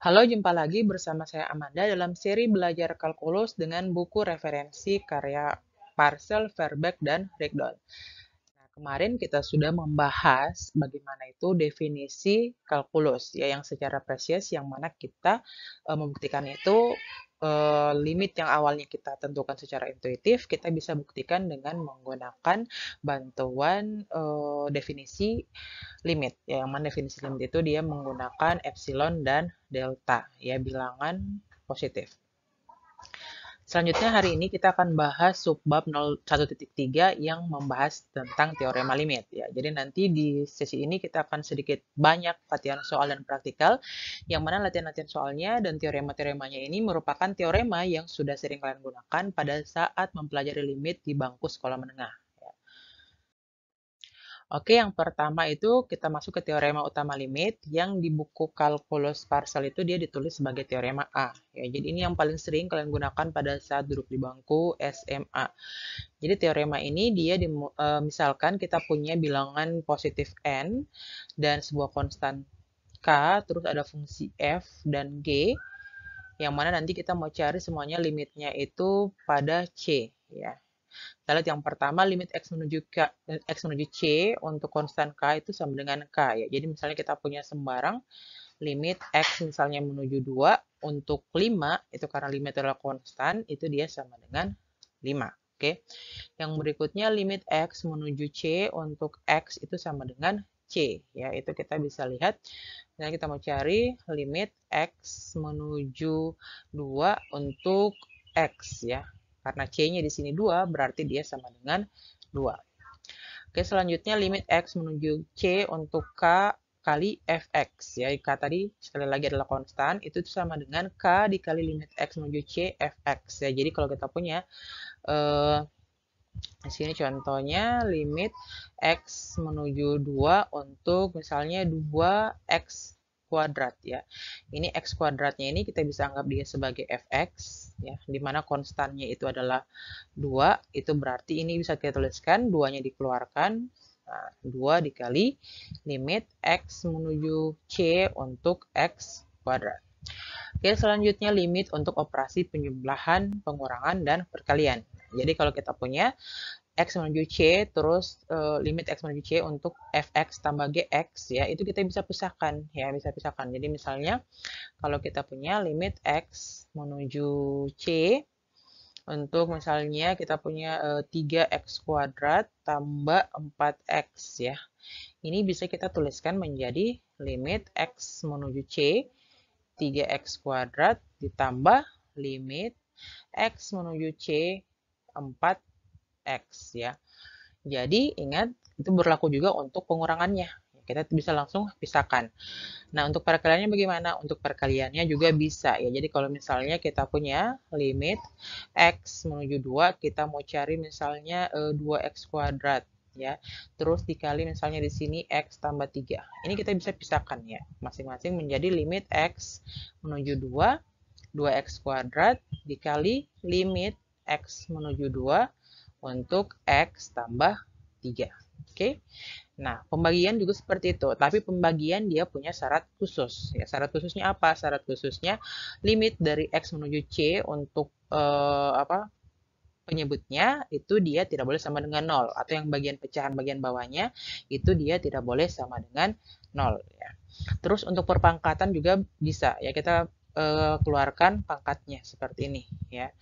Halo, jumpa lagi bersama saya Amanda dalam seri belajar kalkulus dengan buku referensi karya Parcel, Verbeek, dan Rigdon. Nah, kemarin kita sudah membahas bagaimana itu definisi kalkulus, ya, yang secara presies, yang mana kita membuktikan itu limit yang awalnya kita tentukan secara intuitif, kita bisa buktikan dengan menggunakan bantuan definisi limit. Ya, yang mana definisi limit itu dia menggunakan epsilon dan delta, ya, bilangan positif. Selanjutnya hari ini kita akan bahas subbab 1.3 yang membahas tentang teorema limit, ya. Jadi nanti di sesi ini kita akan sedikit banyak latihan soal dan praktikal, yang mana latihan-latihan soalnya dan teorema-teoremanya ini merupakan teorema yang sudah sering kalian gunakan pada saat mempelajari limit di bangku sekolah menengah. Oke, yang pertama itu kita masuk ke teorema utama limit yang di buku kalkulus Parcel itu dia ditulis sebagai teorema A. Ya, jadi ini yang paling sering kalian gunakan pada saat duduk di bangku SMA. Jadi teorema ini dia misalkan kita punya bilangan positif n dan sebuah konstan k, terus ada fungsi f dan g, yang mana nanti kita mau cari semuanya limitnya itu pada c, ya. Kita lihat yang pertama, limit x menuju c untuk konstan k itu sama dengan k, ya. Jadi misalnya kita punya sembarang limit x misalnya menuju 2 untuk 5, itu karena limit adalah konstan, itu dia sama dengan 5. Oke. Yang berikutnya limit x menuju c untuk x itu sama dengan c, ya. Itu kita bisa lihat. Nah, kita mau cari limit x menuju 2 untuk x, ya. Karena C-nya di sini 2, berarti dia sama dengan 2. Oke, selanjutnya limit X menuju C untuk K kali Fx. Ya, K tadi sekali lagi adalah konstan, itu sama dengan K dikali limit X menuju C Fx. Ya, jadi kalau kita punya di sini contohnya limit X menuju 2 untuk misalnya 2x kuadrat, ya. Ini x kuadratnya ini kita bisa anggap dia sebagai fx, ya, di mana konstannya itu adalah 2, itu berarti ini bisa kita tuliskan 2-nya dikeluarkan. Nah, 2 dikali limit x menuju c untuk x kuadrat. Oke, selanjutnya limit untuk operasi penjumlahan, pengurangan, dan perkalian. Jadi kalau kita punya x menuju c, terus limit x menuju c untuk fx tambah gx, ya, itu kita bisa pisahkan, ya, bisa pisahkan. Jadi misalnya kalau kita punya limit x menuju c untuk misalnya kita punya 3x kuadrat tambah 4x, ya. Ini bisa kita tuliskan menjadi limit x menuju c 3x kuadrat ditambah limit x menuju c 4x, ya. Jadi ingat, itu berlaku juga untuk pengurangannya. Kita bisa langsung pisahkan. Nah, untuk perkaliannya bagaimana? Untuk perkaliannya juga bisa, ya. Jadi kalau misalnya kita punya limit x menuju 2, kita mau cari misalnya 2x kuadrat, ya. Terus dikali misalnya di sini x tambah 3. Ini kita bisa pisahkan, ya. Masing-masing menjadi limit x menuju 2, 2x kuadrat dikali limit x menuju 2 untuk x tambah 3. Oke. Nah, pembagian juga seperti itu, tapi pembagian dia punya syarat khusus. Ya, syarat khususnya apa? Syarat khususnya limit dari x menuju c untuk penyebutnya itu dia tidak boleh sama dengan 0, atau yang bagian pecahan bagian bawahnya itu dia tidak boleh sama dengan 0, ya. Terus untuk perpangkatan juga bisa, ya, kita keluarkan pangkatnya seperti ini, ya.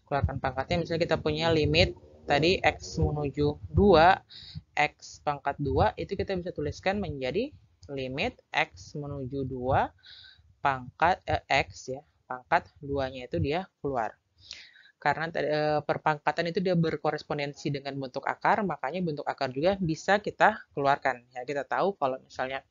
Keluarkan pangkatnya, misalnya kita punya limit tadi x menuju 2, x pangkat 2, itu kita bisa tuliskan menjadi limit x menuju 2 pangkat x, ya, pangkat 2-nya itu dia keluar. Karena perpangkatan itu dia berkorespondensi dengan bentuk akar, makanya bentuk akar juga bisa kita keluarkan. Ya, kita tahu kalau misalnya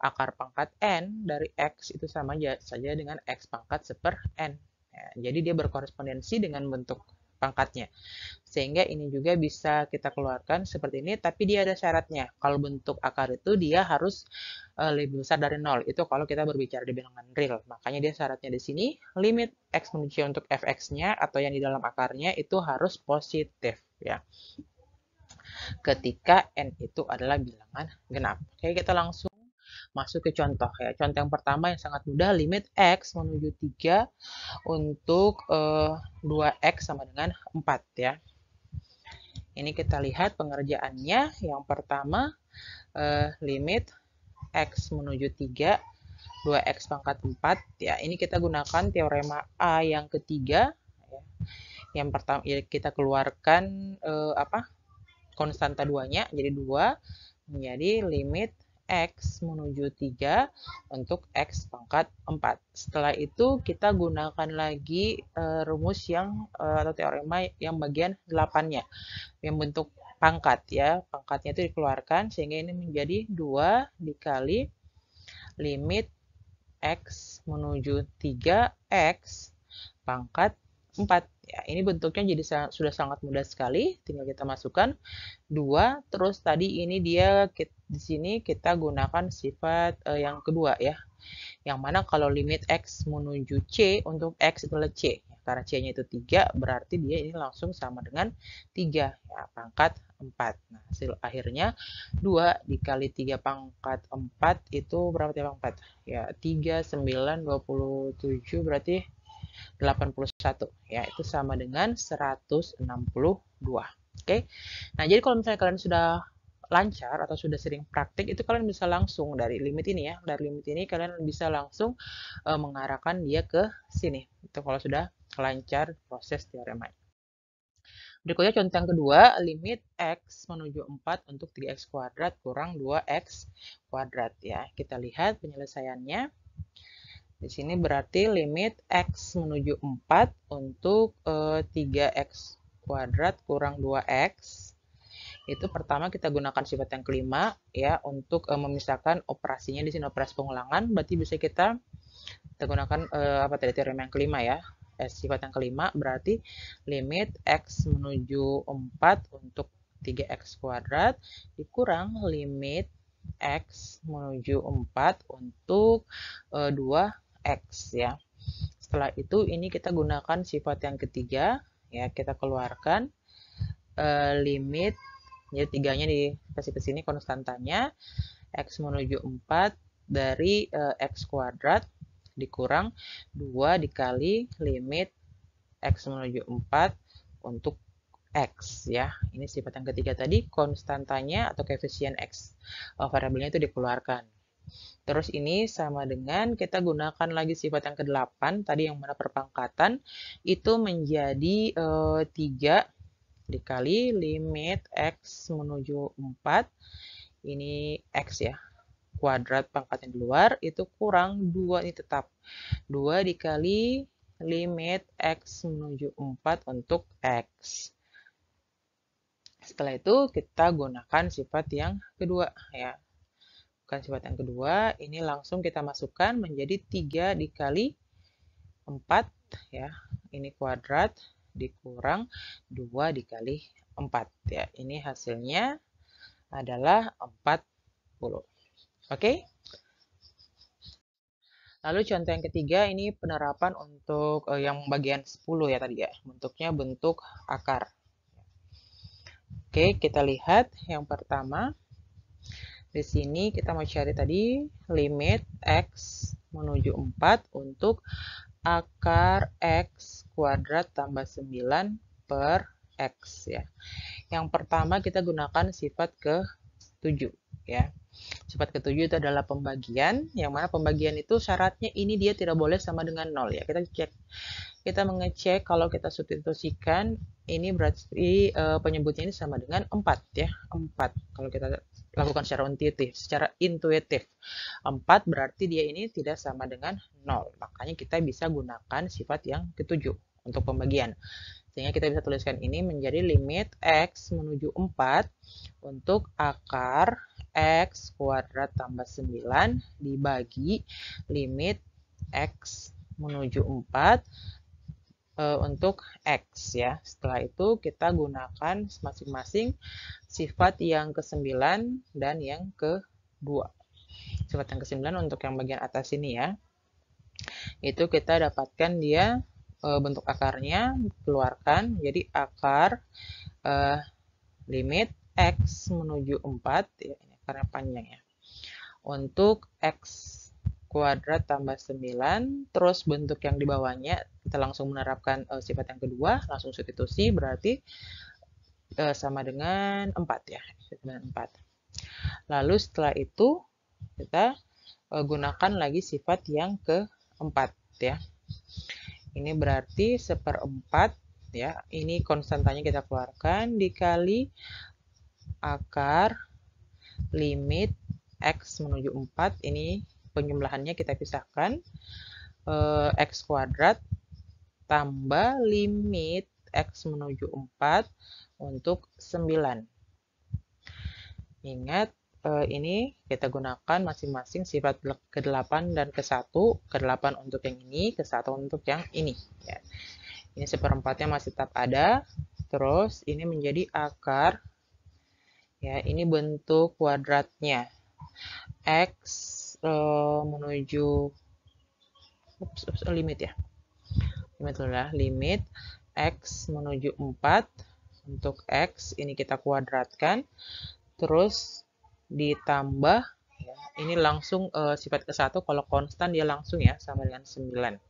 akar pangkat n dari x itu sama saja dengan x pangkat seper n. Ya, jadi dia berkorespondensi dengan bentuk pangkatnya. Sehingga ini juga bisa kita keluarkan seperti ini, tapi dia ada syaratnya. Kalau bentuk akar itu dia harus lebih besar dari 0. Itu kalau kita berbicara di bilangan real. Makanya dia syaratnya di sini, limit x menuju c untuk fx-nya atau yang di dalam akarnya itu harus positif, ya. Ketika n itu adalah bilangan genap. Oke, kita langsung masuk ke contoh ya. Contoh yang pertama yang sangat mudah, limit X menuju 3 untuk 2X sama dengan 4 ya. Ini kita lihat pengerjaannya. Yang pertama, limit X menuju 3, 2X pangkat 4. Ya, ini kita gunakan teorema A yang ketiga. Yang pertama, ya, kita keluarkan konstanta 2-nya, jadi 2 menjadi limit X menuju 3 untuk X pangkat 4. Setelah itu kita gunakan lagi rumus yang atau teorema yang bagian 8-nya yang bentuk pangkat ya. Pangkatnya itu dikeluarkan sehingga ini menjadi 2 dikali limit X menuju 3X pangkat 4. Ya, ini bentuknya jadi sudah sangat mudah sekali. Tinggal kita masukkan 2. Terus tadi ini dia di sini kita gunakan sifat yang kedua ya. Yang mana kalau limit X menuju C untuk X itulah C. Karena C-nya itu 3, berarti dia ini langsung sama dengan 3. Ya, pangkat 4. Nah, hasil akhirnya 2 dikali 3 pangkat 4 itu berapa tiap pangkat? Ya, 3, 9, 27 berarti 81. Ya, itu sama dengan 162. Oke. Nah, jadi kalau misalnya kalian sudah lancar atau sudah sering praktik, itu kalian bisa langsung dari limit ini ya. Dari limit ini kalian bisa langsung mengarahkan dia ke sini. Itu kalau sudah lancar proses teorema. Berikutnya contoh yang kedua, limit X menuju 4 untuk 3X kuadrat kurang 2X kuadrat ya. Kita lihat penyelesaiannya. Di sini berarti limit X menuju 4 untuk 3X kuadrat kurang 2X. Itu pertama kita gunakan sifat yang kelima ya untuk memisahkan operasinya di sini operasi pengulangan. Berarti bisa kita gunakan teorema yang kelima ya. Sifat yang kelima berarti limit X menuju 4 untuk 3X kuadrat dikurang limit X menuju 4 untuk 2X ya. Setelah itu ini kita gunakan sifat yang ketiga ya, kita keluarkan limit jadi 3-nya dikasih ke sini konstantanya X menuju 4 dari X kuadrat dikurang 2 dikali limit X menuju 4 untuk X ya. Ini sifat yang ketiga tadi, konstantanya atau koefisien X variabelnya itu dikeluarkan. Terus ini sama dengan kita gunakan lagi sifat yang ke-8 tadi yang mana perpangkatan itu menjadi 3 dikali limit X menuju 4 ini X ya kuadrat pangkatnya di luar itu kurang 2 ini tetap 2 dikali limit X menuju 4 untuk X. Setelah itu kita gunakan sifat yang kedua ya. Bukan sifat yang kedua, ini langsung kita masukkan menjadi 3 dikali 4 ya. Ini kuadrat dikurang 2 dikali 4 ya. Ini hasilnya adalah 40. Oke? Lalu contoh yang ketiga ini penerapan untuk yang bagian 10 ya tadi ya. Bentuknya bentuk akar. Oke, kita lihat yang pertama. Di sini kita mau cari tadi limit X menuju 4 untuk akar X kuadrat tambah 9 per X ya. Yang pertama kita gunakan sifat ke-7 ya. Sifat ke-7 itu adalah pembagian, yang mana pembagian itu syaratnya ini dia tidak boleh sama dengan 0 ya. Kita mengecek kalau kita substitusikan ini berarti penyebutnya ini sama dengan 4 ya. 4 kalau kita lakukan secara intuitif. 4 berarti dia ini tidak sama dengan 0. Makanya kita bisa gunakan sifat yang ke-7 untuk pembagian. Sehingga kita bisa tuliskan ini menjadi limit X menuju 4 untuk akar X kuadrat tambah 9 dibagi limit X menuju 4 untuk X ya. Setelah itu kita gunakan masing-masing sifat yang ke-9 dan yang ke-2. Sifat yang ke-9 untuk yang bagian atas ini ya. Itu kita dapatkan dia bentuk akarnya keluarkan jadi akar limit X menuju 4 ya, ini akarnya panjang ya untuk X kuadrat tambah 9, terus bentuk yang di bawahnya kita langsung menerapkan sifat yang kedua, langsung substitusi, berarti sama dengan 4 ya, dengan 4. Lalu setelah itu kita gunakan lagi sifat yang keempat ya. Ini berarti seperempat ya, ini konstantanya kita keluarkan dikali akar limit X menuju 4, ini penjumlahannya kita pisahkan, X kuadrat tambah limit X menuju 4 untuk 9. Ingat, ini kita gunakan masing-masing sifat ke-8 dan ke-1, ke-8 untuk yang ini, ke-1 untuk yang ini. Ya. Ini seperempatnya masih tetap ada, terus ini menjadi akar, ya ini bentuk kuadratnya, X menuju, limit ya, limit X menuju 4, untuk X ini kita kuadratkan, terus ditambah ya, ini langsung sifat ke-1 kalau konstan dia langsung ya sama dengan 9.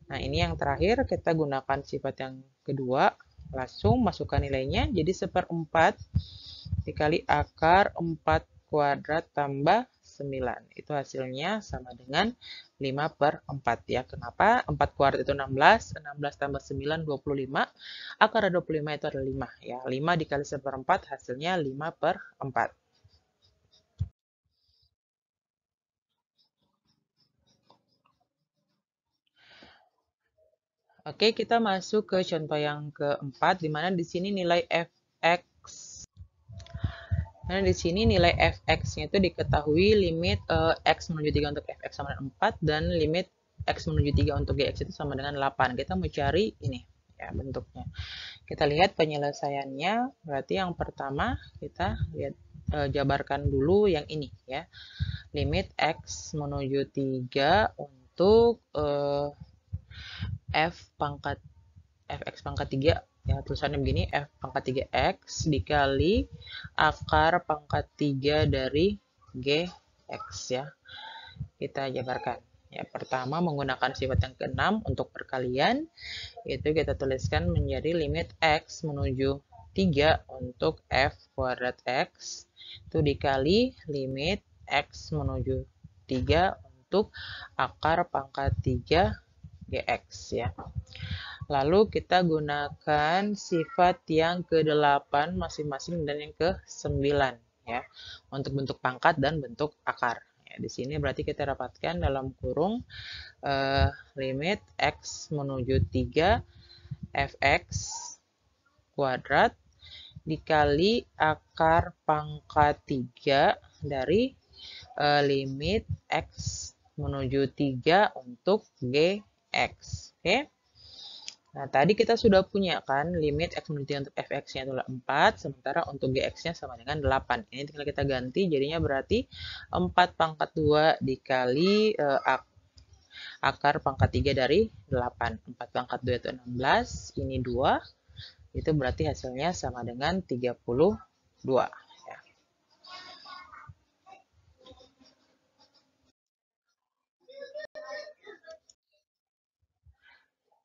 Nah, ini yang terakhir kita gunakan sifat yang kedua, langsung masukkan nilainya jadi seperempat dikali akar 4 kuadrat tambah 9. Itu hasilnya sama dengan 5/4 ya. Kenapa? 4 kuadrat itu 16, 16 tambah 9, 25. Akar 25 itu adalah 5 ya. 5 dikali seperempat hasilnya 5/4. Oke, kita masuk ke contoh yang keempat, di mana di sini nilai fx. Nah, di sini nilai fx-nya itu diketahui limit x menuju 3 untuk fx sama dengan 4, dan limit x menuju 3 untuk gx itu sama dengan 8. Kita mau cari ini, ya bentuknya. Kita lihat penyelesaiannya, berarti yang pertama kita lihat jabarkan dulu yang ini, ya. Limit x menuju 3 untuk fx pangkat 3 ya, tulisannya begini, f pangkat 3x dikali akar pangkat 3 dari gx ya. Kita jabarkan. Ya, pertama menggunakan sifat yang ke-6 untuk perkalian, itu kita tuliskan menjadi limit x menuju 3 untuk f kuadrat x itu dikali limit x menuju 3 untuk akar pangkat 3 gx ya. Lalu kita gunakan sifat yang ke-8 masing-masing dan yang ke-9 ya, untuk bentuk pangkat dan bentuk akar. Ya, di sini berarti kita dapatkan dalam kurung limit x menuju 3 fx kuadrat dikali akar pangkat 3 dari limit x menuju 3 untuk gx. Oke. Nah, tadi kita sudah punya kan limit x menuju 3 untuk fx-nya adalah 4, sementara untuk gx-nya sama dengan 8. Ini tinggal kita ganti, jadinya berarti 4 pangkat 2 dikali akar pangkat 3 dari 8. 4 pangkat 2 itu 16, ini 2, itu berarti hasilnya sama dengan 32. Ya.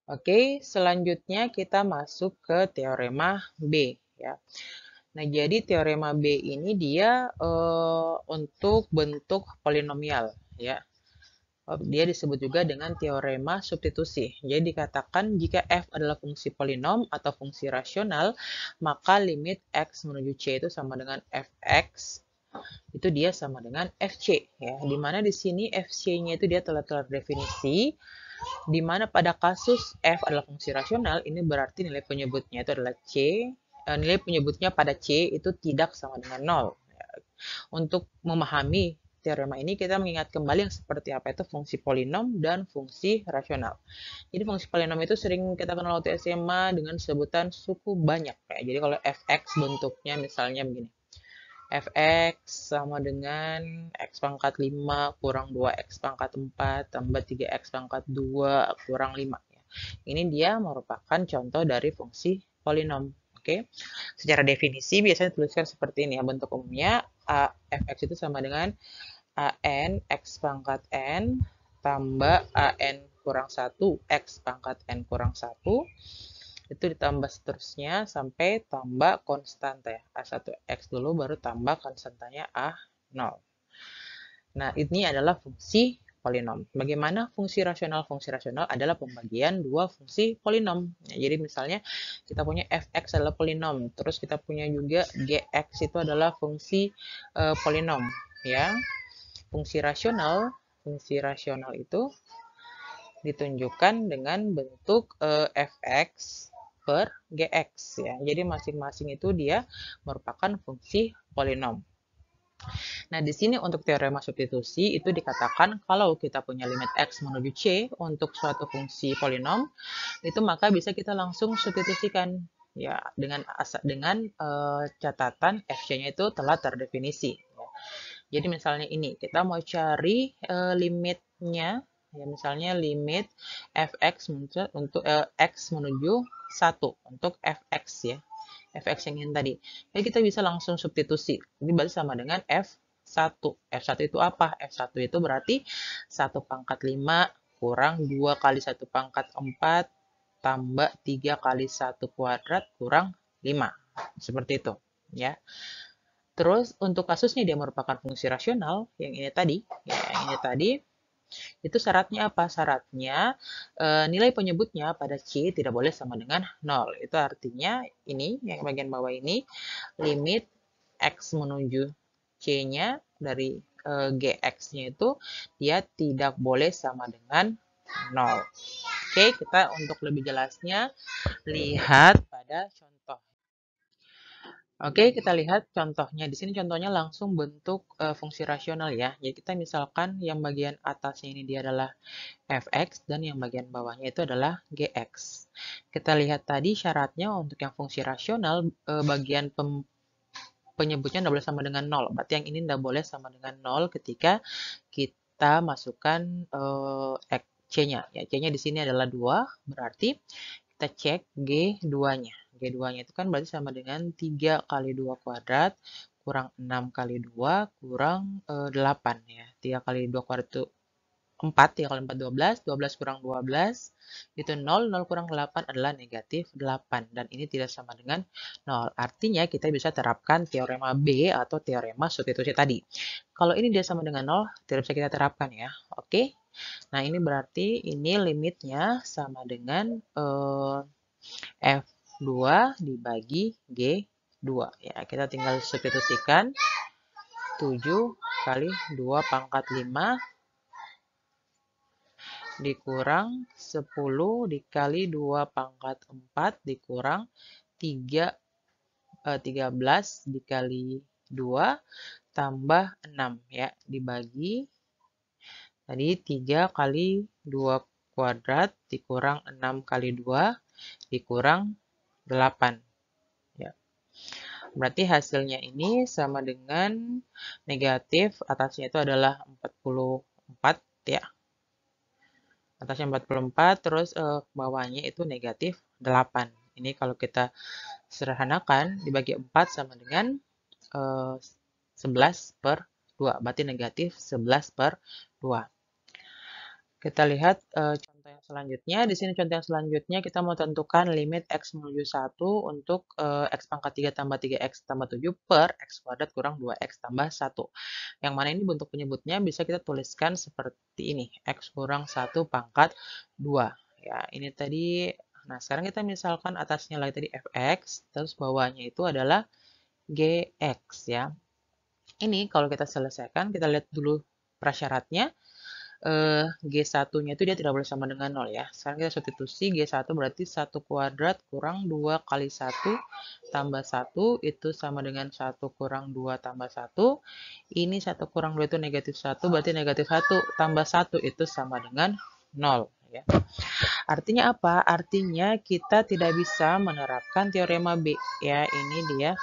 Oke, selanjutnya kita masuk ke teorema B ya. Nah, jadi teorema B ini dia untuk bentuk polinomial ya. Dia disebut juga dengan teorema substitusi. Jadi dikatakan jika f adalah fungsi polinom atau fungsi rasional, maka limit x menuju c itu sama dengan fx, itu dia sama dengan fc ya. Dimana di sini fc-nya itu dia telah terdefinisi, di mana pada kasus f adalah fungsi rasional, ini berarti nilai penyebutnya itu adalah c, nilai penyebutnya pada c itu tidak sama dengan 0. Untuk memahami teorema ini, kita mengingat kembali yang seperti apa itu fungsi polinom dan fungsi rasional. Jadi fungsi polinom itu sering kita kenal waktu SMA dengan sebutan suku banyak. Jadi kalau fx bentuknya misalnya begini. Fx sama dengan x pangkat 5 kurang 2x pangkat 4 tambah 3x pangkat 2 kurang 5. Ini dia merupakan contoh dari fungsi polinom. Oke. Secara definisi biasanya tuliskan seperti ini ya, bentuk umumnya fx itu sama dengan AN X pangkat N tambah AN kurang 1 X pangkat N kurang 1 itu ditambah seterusnya sampai tambah konstanta ya. A1X dulu baru tambah konstantanya A0. Nah, ini adalah fungsi polinom. Bagaimana fungsi rasional? Fungsi rasional adalah pembagian dua fungsi polinom. Ya, jadi misalnya kita punya fx adalah polinom, terus kita punya juga gx itu adalah fungsi polinom. Ya, fungsi rasional itu ditunjukkan dengan bentuk fx per gx ya. Jadi masing-masing itu dia merupakan fungsi polinom. Nah, di sini untuk teorema substitusi itu dikatakan kalau kita punya limit x menuju c untuk suatu fungsi polinom, itu maka bisa kita langsung substitusikan ya dengan catatan fc-nya itu telah terdefinisi. Ya. Jadi misalnya ini kita mau cari limitnya ya misalnya limit fx untuk x menuju 1 untuk fx ya. Fx yang ini tadi. Jadi kita bisa langsung substitusi. Ini berarti sama dengan F1. F1 itu apa? F1 itu berarti 1 pangkat 5 kurang 2 kali 1 pangkat 4 tambah 3 kali 1 kuadrat kurang 5. Seperti itu. Ya. Terus untuk kasusnya dia merupakan fungsi rasional, yang ini tadi, ya, yang ini tadi, itu syaratnya apa? Syaratnya nilai penyebutnya pada C tidak boleh sama dengan 0. Itu artinya ini, yang bagian bawah ini, limit X menuju C-nya dari GX-nya itu, dia tidak boleh sama dengan 0. Oke, kita untuk lebih jelasnya, lihat pada contoh. Oke, kita lihat contohnya. Di sini contohnya langsung bentuk fungsi rasional ya. Jadi kita misalkan yang bagian atasnya ini dia adalah fx dan yang bagian bawahnya itu adalah gx. Kita lihat tadi syaratnya untuk yang fungsi rasional bagian penyebutnya tidak boleh sama dengan 0. Berarti yang ini tidak boleh sama dengan 0 ketika kita masukkan c-nya. Ya, c-nya di sini adalah 2, berarti kita cek G2-nya. G2-nya itu kan berarti sama dengan 3 kali 2 kuadrat kurang 6 kali 2 kurang 8 ya. 3 kali 2 kuadrat itu 4, 3 kali 4 12, 12 kurang 12 itu 0, 0 kurang 8 adalah negatif 8 dan ini tidak sama dengan 0. Artinya kita bisa terapkan teorema B atau teorema substitusi tadi. Kalau ini dia sama dengan 0, tidak bisa kita terapkan ya. Oke. Nah, ini berarti ini limitnya sama dengan F2 dibagi G2. Ya, kita tinggal substitusikan 7 kali 2 pangkat 5 dikurang 10 dikali 2 pangkat 4 dikurang 13 dikali 2 tambah 6 ya dibagi tadi 3 kali 2 kuadrat dikurang 6 kali 2 dikurang 8 ya. Berarti hasilnya ini sama dengan negatif atasnya itu adalah 44 ya. Atasnya 44 terus bawahnya itu negatif 8. Ini kalau kita sederhanakan dibagi 4 sama dengan 11 per 2. Berarti negatif 11 per 2. Kita lihat contoh yang selanjutnya. Di sini contoh yang selanjutnya kita mau tentukan limit X menuju 1 untuk X pangkat 3 tambah 3X tambah 7 per X kuadrat kurang 2X tambah 1. Yang mana ini bentuk penyebutnya bisa kita tuliskan seperti ini. X kurang 1 pangkat 2. Ya, ini tadi. Nah, sekarang kita misalkan atasnya lagi tadi Fx, terus bawahnya itu adalah Gx ya. Ini kalau kita selesaikan, kita lihat dulu prasyaratnya. G1-nya itu dia tidak boleh sama dengan 0 ya. Sekarang kita substitusi G1 berarti 1 kuadrat kurang 2 kali 1 tambah 1 itu sama dengan 1 kurang 2 tambah 1. Ini 1 kurang 2 itu negatif 1 berarti negatif 1 tambah 1 itu sama dengan 0 ya. Artinya apa? Artinya kita tidak bisa menerapkan teorema B ya. Ini dia.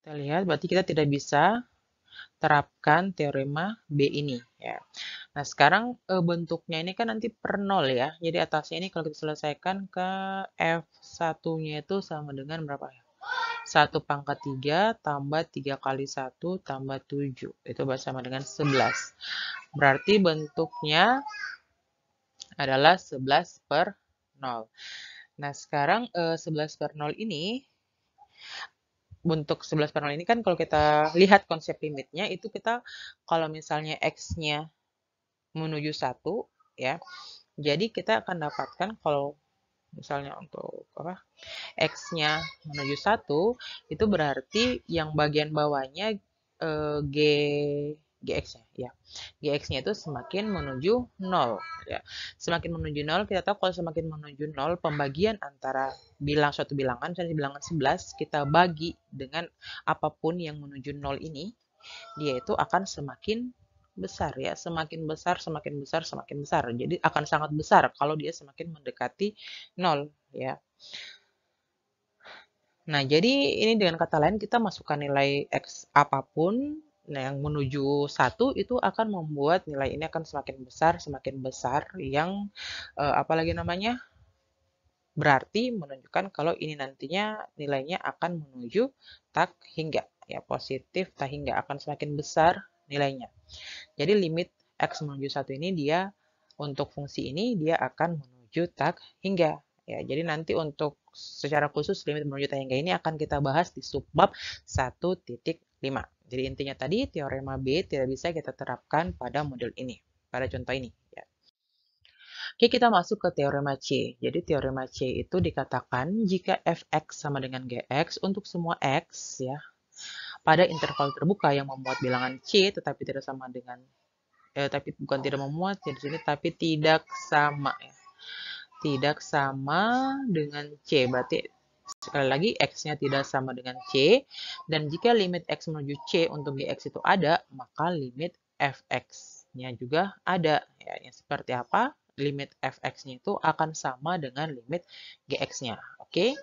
Kita lihat berarti kita tidak bisa terapkan teorema B ini ya. Nah, sekarang bentuknya ini kan nanti per 0 ya. Jadi atasnya ini kalau kita selesaikan ke F1-nya itu sama dengan berapa ya? 1 pangkat 3 tambah 3 kali 1 tambah 7. Itu sama dengan 11. Berarti bentuknya adalah 11 per 0. Nah, sekarang 11 per 0 ini, bentuk 11 per 0 ini kan kalau kita lihat konsep limitnya, itu kita kalau misalnya X-nya menuju 1, ya, jadi kita akan dapatkan kalau misalnya untuk apa X-nya menuju 1, itu berarti yang bagian bawahnya G GX-nya ya. GX-nya itu semakin menuju 0 ya. Semakin menuju 0, kita tahu kalau semakin menuju 0, pembagian antara suatu bilangan, misalnya bilangan 11, kita bagi dengan apapun yang menuju 0 ini, dia itu akan semakin besar ya, semakin besar, semakin besar, semakin besar. Jadi akan sangat besar kalau dia semakin mendekati 0 ya. Nah, jadi ini dengan kata lain kita masukkan nilai X apapun, nah yang menuju 1 itu akan membuat nilai ini akan semakin besar yang apalagi namanya berarti menunjukkan kalau ini nantinya nilainya akan menuju tak hingga ya, positif tak hingga akan semakin besar nilainya. Jadi limit X menuju 1 ini dia untuk fungsi ini dia akan menuju tak hingga. Ya, jadi nanti untuk secara khusus limit menuju tak hingga ini akan kita bahas di subbab 1.5. Jadi intinya tadi teorema B tidak bisa kita terapkan pada model ini, pada contoh ini. Ya. Oke, kita masuk ke teorema C. Jadi teorema C itu dikatakan jika fx sama dengan gx untuk semua x ya pada interval terbuka yang memuat bilangan C tetapi tidak sama dengan tapi bukan tidak memuat ya di sini tapi tidak sama ya. Tidak sama dengan C. Berarti sekali lagi X-nya tidak sama dengan C. Dan jika limit X menuju C untuk GX itu ada, maka limit Fx-nya juga ada. Ya, yang seperti apa? Limit Fx-nya itu akan sama dengan limit GX-nya. Oke?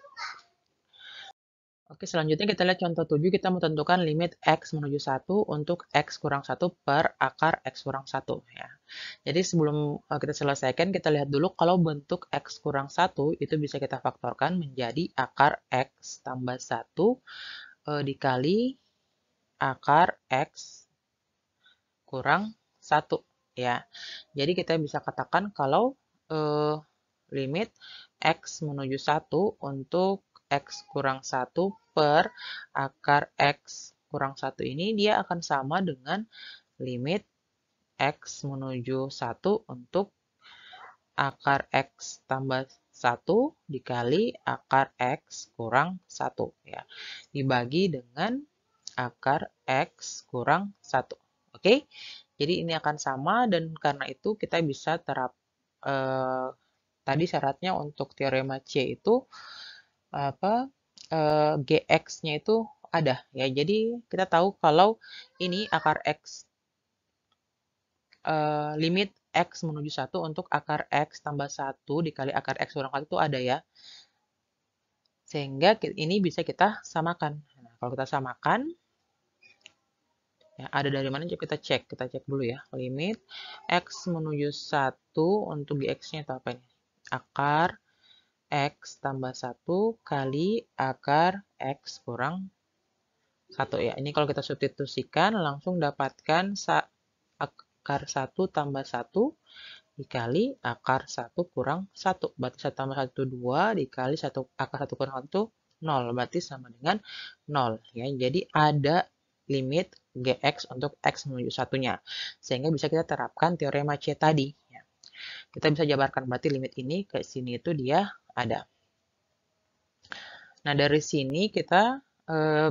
Oke, selanjutnya kita lihat contoh 7. Kita menentukan limit X menuju 1 untuk X kurang 1 per akar X kurang 1. Ya. Jadi sebelum kita selesaikan, kita lihat dulu kalau bentuk X kurang 1 itu bisa kita faktorkan menjadi akar X tambah 1 dikali akar X kurang 1. Ya. Jadi kita bisa katakan kalau limit X menuju 1 untuk X kurang 1 per akar X kurang 1 ini dia akan sama dengan limit X menuju 1 untuk akar X tambah 1 dikali akar X kurang 1 ya. Dibagi dengan akar X kurang 1. Oke? Jadi ini akan sama dan karena itu kita bisa tadi syaratnya untuk teorema C itu apa GX-nya itu ada ya. Jadi kita tahu kalau ini akar X limit X menuju 1 untuk akar X tambah 1 dikali akar X kurang 1 itu ada ya. Sehingga ini bisa kita samakan. Nah, kalau kita samakan, ya, ada dari mana? Coba kita cek. Kita cek dulu ya. Limit X menuju 1 untuk GX-nya itu apa ini? Akar X tambah 1 kali akar X kurang 1 ya. Ini kalau kita substitusikan langsung dapatkan akar 1 tambah 1 dikali akar 1 kurang 1. Berarti 1 tambah 1 2 dikali akar 1 kurang 1 0. Berarti sama dengan 0 ya. Jadi ada limit GX untuk X menuju 1-nya. Sehingga bisa kita terapkan teorema C tadi ya. Kita bisa jabarkan berarti limit ini ke sini itu dia ada. Nah, dari sini kita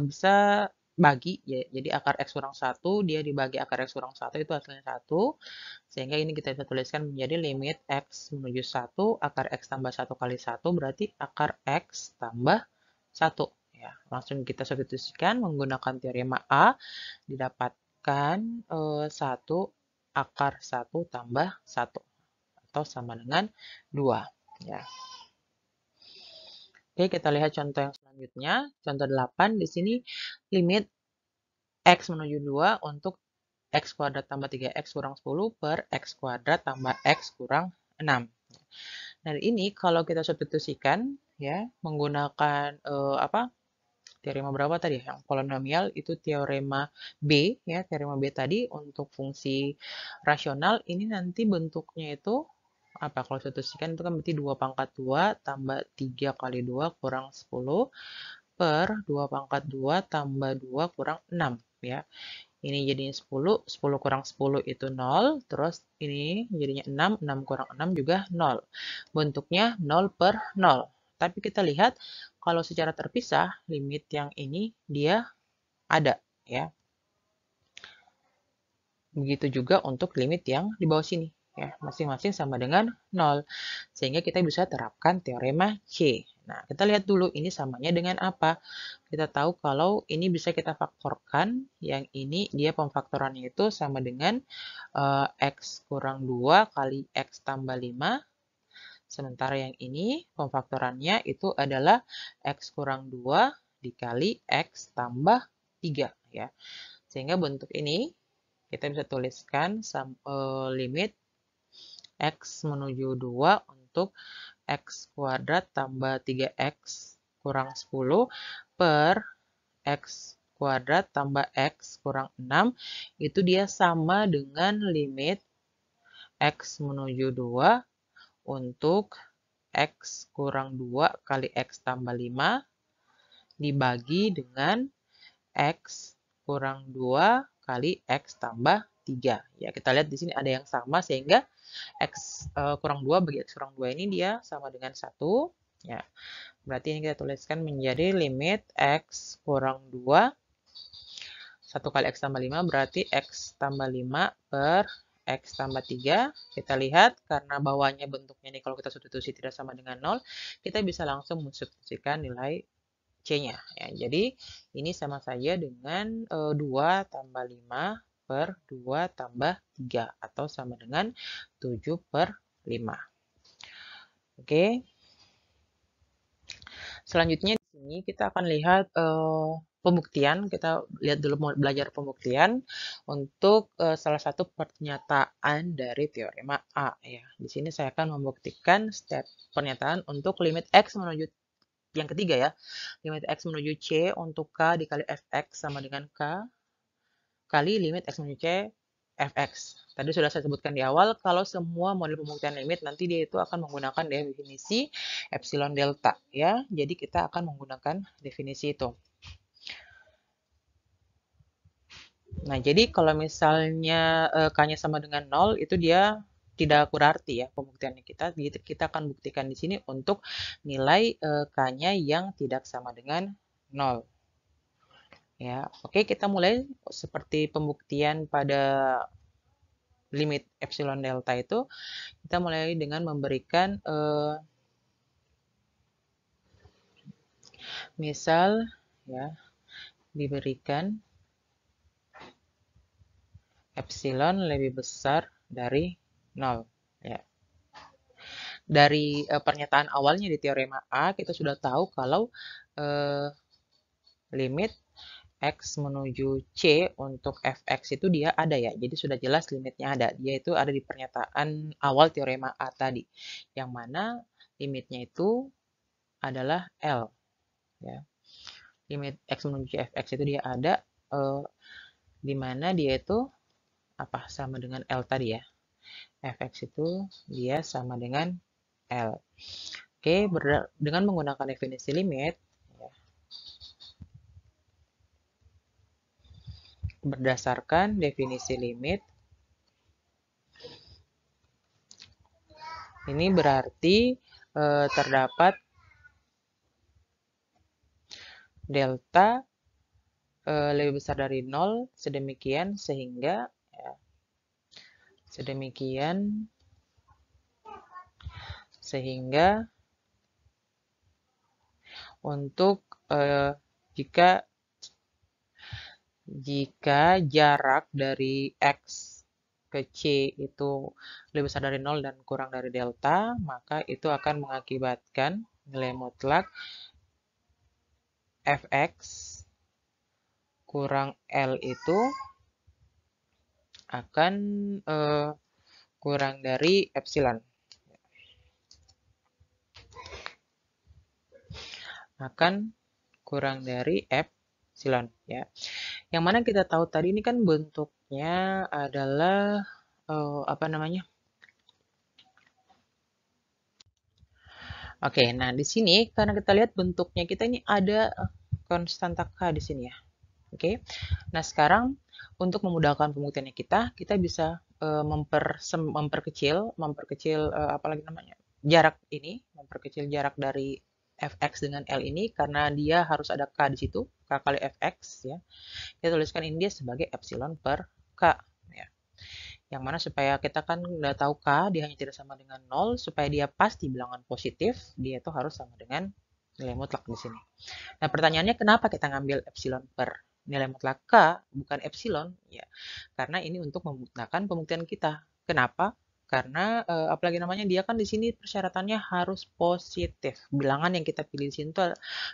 bisa bagi ya. Jadi akar X kurang 1 dia dibagi akar X kurang 1 itu hasilnya 1. Sehingga ini kita bisa tuliskan menjadi limit X menuju 1 akar X tambah 1 kali 1 berarti akar X tambah 1 ya. Langsung kita substitusikan menggunakan teorema A didapatkan 1 akar 1 tambah 1 atau sama dengan 2 ya. Oke, kita lihat contoh yang selanjutnya. Contoh 8, di sini limit X menuju 2 untuk X kuadrat tambah 3X kurang 10 per X kuadrat tambah X kurang 6. Nah, ini kalau kita substitusikan ya menggunakan apa? Teorema berapa tadi? Yang polinomial itu teorema B ya, teorema B tadi untuk fungsi rasional ini nanti bentuknya itu apa? Kalau substitusikan itu kan berarti 2 pangkat 2 tambah 3 kali 2 kurang 10 per 2 pangkat 2 tambah 2 kurang 6 ya. Ini jadinya 10, 10 kurang 10 itu 0, terus ini jadinya 6, 6 kurang 6 juga 0. Bentuknya 0 per 0. Tapi kita lihat kalau secara terpisah, limit yang ini dia ada ya. Begitu juga untuk limit yang di bawah sini ya, masing-masing sama dengan 0. Sehingga kita bisa terapkan teorema C. Nah, kita lihat dulu ini samanya dengan apa. Kita tahu kalau ini bisa kita faktorkan, yang ini dia pemfaktorannya itu sama dengan X kurang 2 kali X tambah 5. Sementara yang ini pemfaktorannya itu adalah X kurang 2 dikali X tambah 3 ya. Sehingga bentuk ini kita bisa tuliskan limit X menuju 2 untuk X kuadrat tambah 3X kurang 10 per X kuadrat tambah X kurang 6 itu dia sama dengan limit X menuju 2 untuk X kurang 2 kali X tambah 5 dibagi dengan X kurang 2 kali X tambah 3. Ya, kita lihat di sini ada yang sama sehingga X kurang 2 bagi X kurang 2 ini dia sama dengan 1. Ya, berarti ini kita tuliskan menjadi limit X kurang 2. 1 kali X tambah 5 berarti X tambah 5 per X tambah 3. Kita lihat karena bawahnya bentuknya ini kalau kita substitusi tidak sama dengan 0, kita bisa langsung mensubstitusikan nilai C-nya. Ya, jadi ini sama saja dengan 2 tambah 5 per 2 tambah 3 atau sama dengan 7 per 5. Oke. Selanjutnya di sini kita akan lihat pembuktian. Kita lihat dulu mau belajar pembuktian untuk salah satu pernyataan dari teorema A ya. Di sini saya akan membuktikan step pernyataan untuk limit X menuju yang ketiga ya, limit X menuju C untuk K dikali Fx sama dengan K kali limit X menuju C Fx. Tadi sudah saya sebutkan di awal, kalau semua model pembuktian limit nanti dia itu akan menggunakan definisi epsilon delta ya. Jadi kita akan menggunakan definisi itu. Nah, jadi kalau misalnya K-nya sama dengan 0, itu dia tidak berarti ya pembuktiannya kita. Jadi kita akan buktikan di sini untuk nilai K-nya yang tidak sama dengan 0. Ya, oke, kita mulai seperti pembuktian pada limit epsilon delta itu. Kita mulai dengan memberikan misal ya, diberikan epsilon lebih besar dari 0 ya. Dari pernyataan awalnya di teorema A kita sudah tahu kalau limit X menuju C untuk Fx itu dia ada ya. Jadi sudah jelas limitnya ada. Dia itu ada di pernyataan awal teorema A tadi. Yang mana limitnya itu adalah L ya. Limit X menuju C Fx itu dia ada di mana dia itu apa sama dengan L tadi ya. Fx itu dia sama dengan L. Oke, dengan menggunakan definisi limit, ya, berdasarkan definisi limit, ini berarti terdapat delta lebih besar dari 0, sedemikian sehingga ya, untuk jika jarak dari X ke C itu lebih besar dari 0 dan kurang dari delta, maka itu akan mengakibatkan nilai mutlak Fx kurang L itu akan kurang dari epsilon. Akan kurang dari epsilon ya. Yang mana kita tahu tadi ini kan bentuknya adalah apa namanya? Oke, nah di sini karena kita lihat bentuknya kita ini ada konstanta K di sini ya. Oke. Nah, sekarang untuk memudahkan pembuktiannya kita bisa memperkecil apa lagi namanya? Jarak ini, memperkecil jarak dari fx dengan L ini karena dia harus ada K di situ, K kali fx ya. Kita tuliskan ini dia sebagai epsilon per K ya. Yang mana supaya kita kan udah tahu K dia hanya tidak sama dengan 0, supaya dia pasti bilangan positif, dia itu harus sama dengan nilai mutlak di sini. Nah, pertanyaannya kenapa kita ngambil epsilon per nilai mutlak K, bukan epsilon? Ya, karena ini untuk memudahkan pembuktian kita. Kenapa? Karena apalagi namanya dia kan di sini persyaratannya harus positif. Bilangan yang kita pilih di sini itu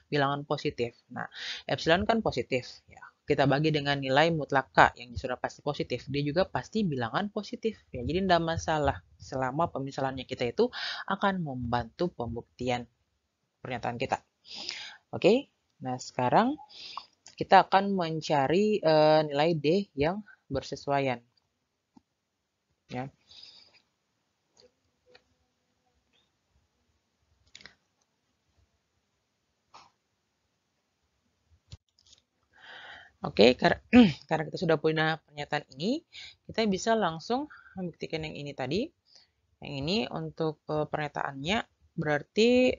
bilangan positif. Nah, epsilon kan positif ya. Kita bagi dengan nilai mutlak K yang sudah pasti positif. Dia juga pasti bilangan positif. Ya, jadi tidak masalah selama pemisalannya kita itu akan membantu pembuktian pernyataan kita. Oke, nah sekarang kita akan mencari nilai D yang bersesuaian. Ya. Oke, karena kita sudah punya pernyataan ini, kita bisa langsung membuktikan yang ini tadi. Yang ini untuk pernyataannya berarti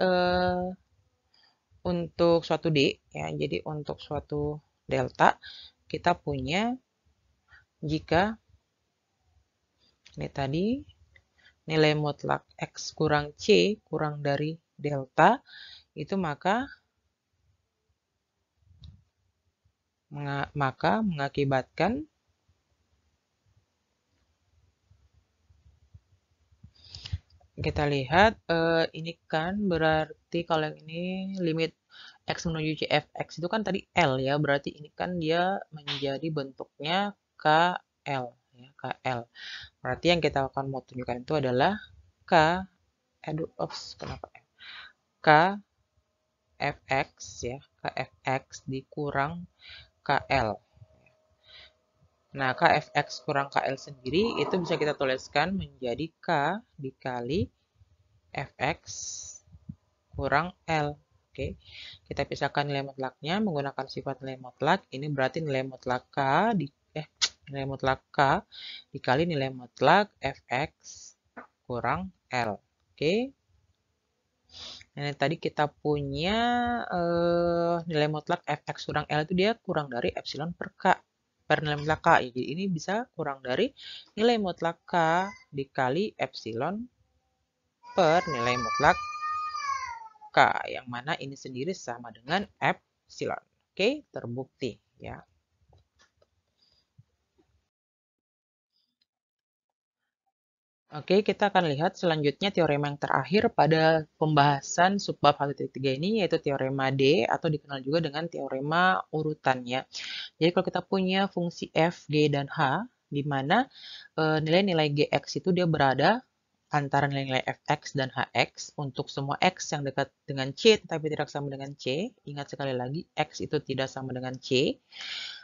untuk suatu D, ya. Jadi untuk suatu delta, kita punya jika ini tadi nilai mutlak X kurang C kurang dari delta, itu maka mengakibatkan kita lihat ini kan berarti kalau yang ini limit X menuju C fx itu kan tadi L ya, berarti ini kan dia menjadi bentuknya KL ya, KL. Berarti yang kita akan mau tunjukkan itu adalah K, aduh, kenapa K fx ya, K fx dikurang KL. Nah, KFX kurang KL sendiri itu bisa kita tuliskan menjadi K dikali Fx kurang L. Oke, kita pisahkan nilai mutlaknya menggunakan sifat nilai mutlak. Ini berarti nilai mutlak K nilai mutlak K dikali nilai mutlak Fx kurang L. Oke. Nah, tadi kita punya nilai mutlak Fx kurang L itu dia kurang dari epsilon per K. Per nilai mutlak K. Ya, jadi ini bisa kurang dari nilai mutlak K dikali epsilon per nilai mutlak K. Yang mana ini sendiri sama dengan epsilon. Oke, terbukti ya. Oke, kita akan lihat selanjutnya teorema yang terakhir pada pembahasan subbab 1.3 ini, yaitu teorema D atau dikenal juga dengan teorema urutannya. Jadi kalau kita punya fungsi f, g, dan h, di mana nilai-nilai gx itu dia berada antara nilai-nilai fx dan hx untuk semua x yang dekat dengan c tetapi tidak sama dengan c. Ingat sekali lagi, x itu tidak sama dengan c.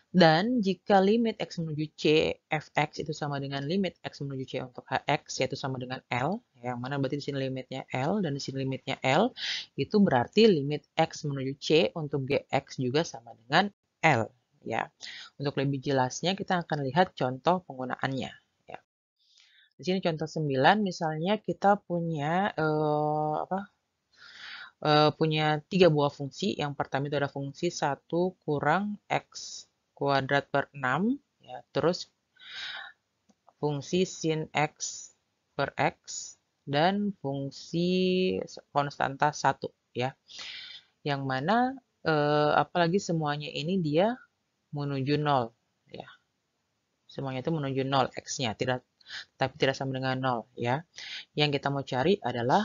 Dan jika limit x menuju c, fx itu sama dengan limit x menuju c untuk hx, yaitu sama dengan L, yang mana berarti di sini limitnya L, dan di sini limitnya L, itu berarti limit x menuju c untuk gx juga sama dengan L. Ya, untuk lebih jelasnya kita akan lihat contoh penggunaannya. Ya. Di sini contoh 9, misalnya kita punya punya 3 buah fungsi. Yang pertama itu ada fungsi 1 kurang x kuadrat per 6. Ya. Terus fungsi sin x per x. Dan fungsi konstanta 1. Ya. Yang mana apalagi semuanya ini dia menuju 0. Ya. Semuanya itu menuju 0 x-nya. Tapi tidak sama dengan 0. Ya. Yang kita mau cari adalah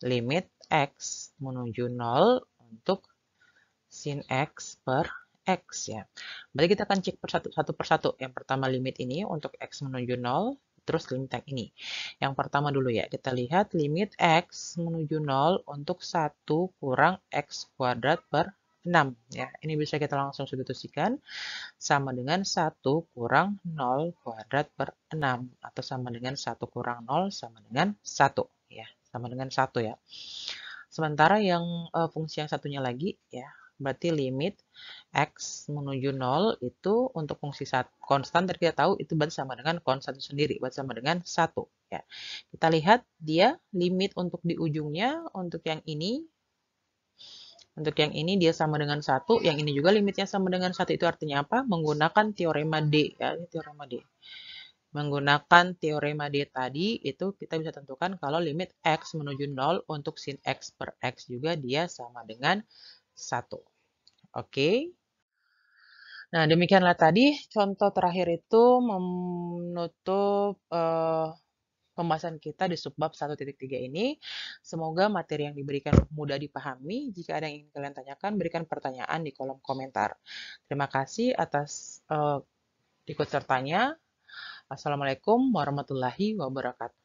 limit x menuju 0 untuk sin x per X ya. Berarti kita akan cek satu persatu. Yang pertama limit ini untuk X menuju 0, terus limit yang ini. Yang pertama dulu ya, kita lihat limit X menuju 0 untuk 1 kurang X kuadrat per 6 ya. Ini bisa kita langsung substitusikan sama dengan 1 kurang 0 kuadrat per 6 atau sama dengan 1 kurang 0 sama dengan 1 ya, sama dengan 1 ya. Sementara yang fungsi yang satunya lagi ya, berarti limit X menuju 0 itu untuk fungsi konstan, tadi kita tahu itu berarti sama dengan konstan itu sendiri, berarti sama dengan 1 ya. Kita lihat dia limit untuk di ujungnya, untuk yang ini dia sama dengan 1, yang ini juga limitnya sama dengan 1. Itu artinya apa? Menggunakan teorema D ya, ini teorema D. Menggunakan teorema D tadi, itu kita bisa tentukan kalau limit X menuju 0 untuk sin X per X juga dia sama dengan 1. Oke. Nah, demikianlah tadi contoh terakhir itu menutup pembahasan kita di subbab 1.3 ini. Semoga materi yang diberikan mudah dipahami. Jika ada yang ingin kalian tanyakan, berikan pertanyaan di kolom komentar. Terima kasih atas ikut sertanya. Assalamualaikum warahmatullahi wabarakatuh.